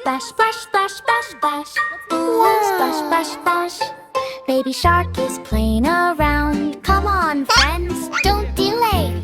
splash, splash, splash, splash, splash. Ooh, splash, splash, splash. Baby shark is playing around. Come on, friends, don't delay.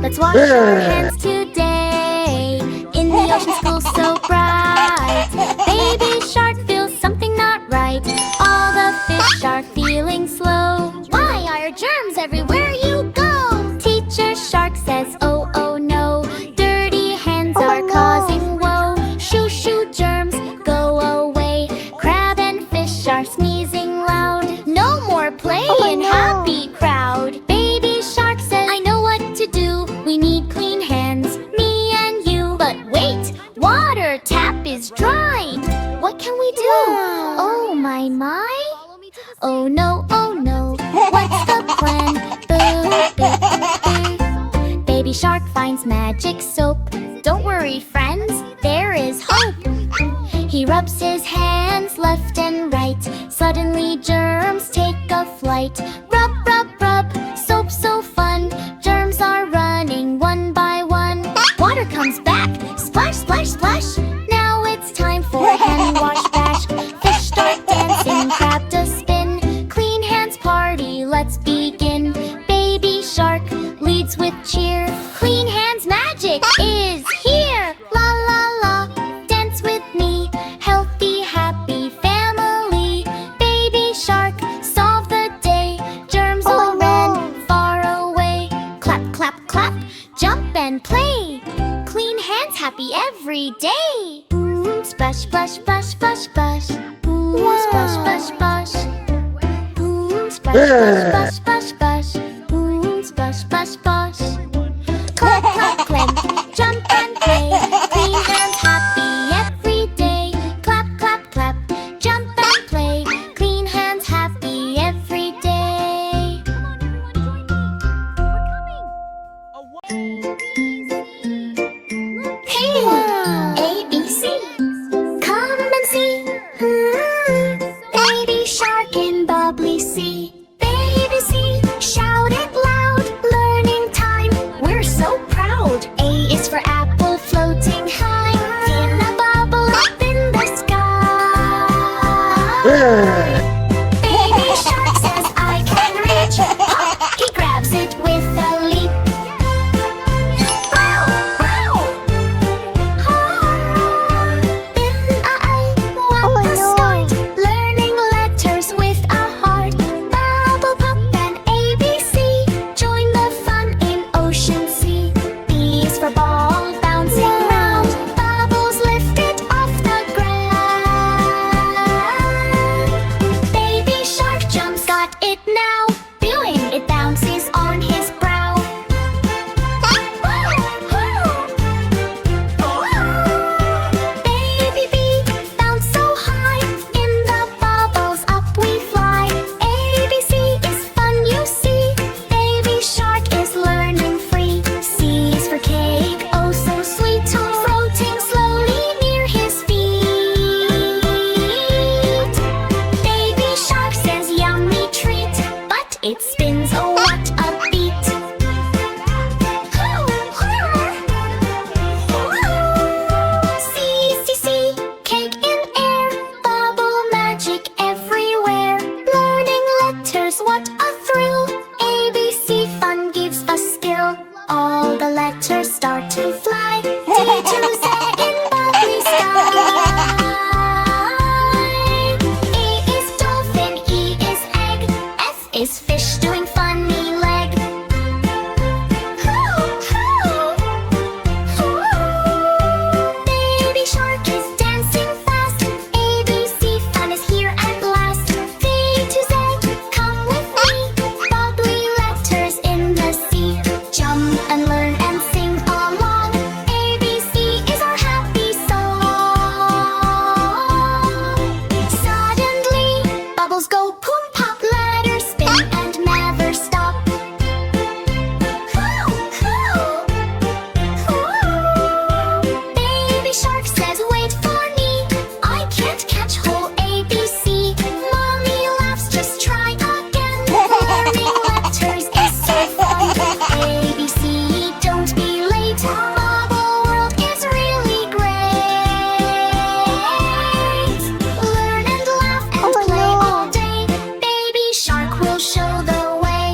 Let's wash our hands today in the ocean school so bright. Baby shark feels something not right. All the fish are feeling slow. Why are germs everywhere you go? Teacher shark says, oh, oh no. Dirty hands are causing woe. Shoo, shoo, germs, go away. Crab and fish are sneezing loud. No more play in happy crowd. Baby shark says, I know what to do. We need clean hands, me and you. But wait, water tap is dry. What can we do? Oh my, my. Oh no, what's the plan? Boo, boo, boo. Baby shark finds magic soap. Don't worry, friends, there is hope. He rubs his hands left and right. Suddenly germs take a flight. Rub, rub, rub, soap so fun. Germs are running one by one. Water comes back, splash, splash, splash. Now it's time for a hand wash bash. Fish start dancing, crab does spin. Clean hands party, let's begin. Baby shark leads with cheer. Clean hands magic is here. La la la, dance with me. Healthy, happy family. Baby shark, solve the day. Germs all ran far away. Clap, clap, clap, jump and play. Clean hands happy every day. Splash, splash, splash, splash, splash. Splash, splash, splash. Splash, splash, splash, splash, splash. Splash, splash, splash. Clap, clap, clap, jump and play. Clean hands happy every day. Clap, clap, clap, jump and play. Clean hands happy every day. Hey, A, B, C. Come and see. Baby shark in bubbly sea. Baby sea, shout it loud. Learning time, we're so proud. A,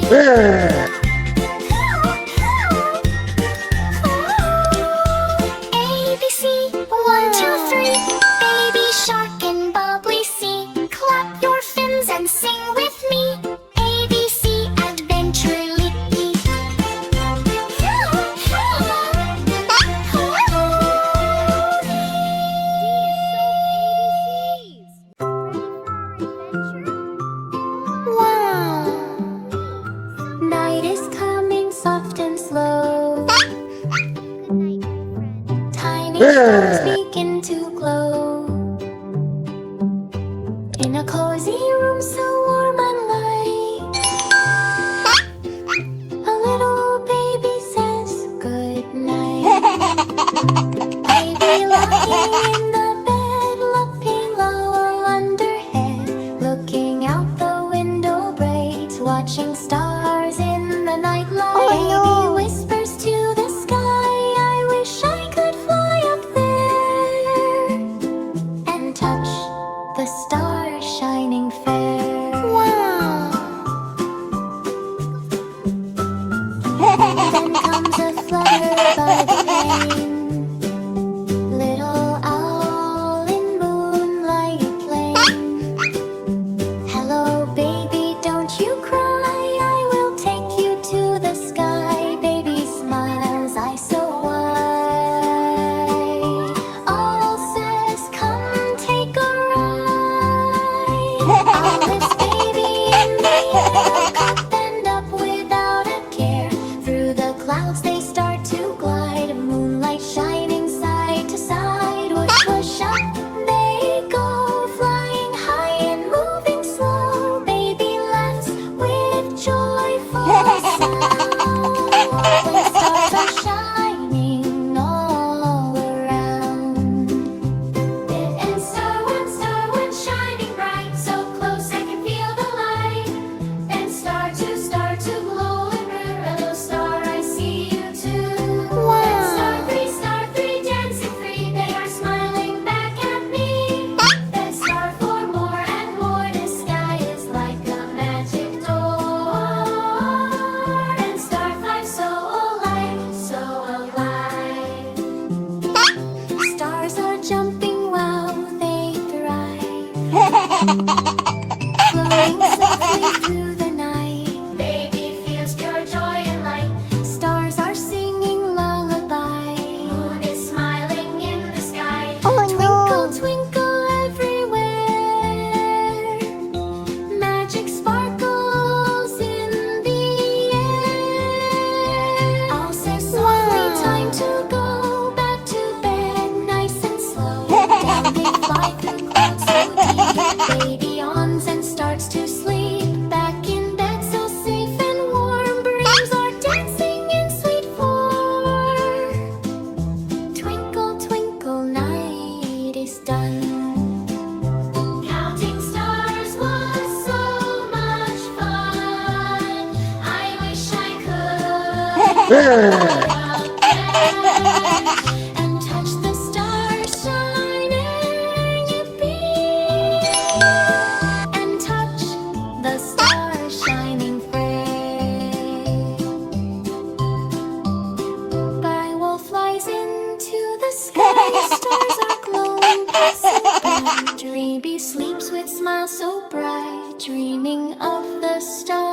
ABC, 1, 2, 3. Baby shark and bubbly sea. Clap your fins and sing with me. ABC Adventure League. Wow! Night is coming soft and slow. Tiny stars begin to glow. In a cozy room so warm and light, a little baby says good night. Baby lying in the bed, looking low underhead, looking out the window bright, watching stars in the night light. Baby whispers to the sky, I wish I could fly up there and touch the stars shining fair. Wow! Then comes a flutter by the lane, little owl in moonlight playing. Hello baby, don't you cry, I will take you to the sky. Baby smiles, eyes so wide. All says, come take a ride. I'll lift baby in the air, up and up without a care. Through the clouds they start to glide, moonlight shining side to side. Push, push up, they go, flying high and moving slow. Baby laughs with joyful sound. When stars are shining all around. And star one shining bright, so close I can feel the light. And star two glow and blue. Hello star, I see you too. Wow! And star three dancing free, they are smiling back at me. Then star four, more and more, the sky is like a magic door. And star five, so alive, so alive. Stars are jumping, wow, they thrive. Floating softly through the night, baby feels pure joy and light. Stars are singing lullaby, moon is smiling in the sky. Twinkle, twinkle everywhere, magic sparkles in the air. All says softly, time to go back to bed, nice and slow. Down they fly through clouds so deep, baby yawns and starts to sleep. Back in bed so safe and warm, breezes are dancing in sweet form. Twinkle, twinkle, night is done. Counting stars was so much fun. I wish I could fly up there and touch the stars shining, yippee, and touch the stars shining fair. By wolf flies into the sky, stars are glowing, passing by. Dreamy sleeps with smiles so bright, dreaming of the stars.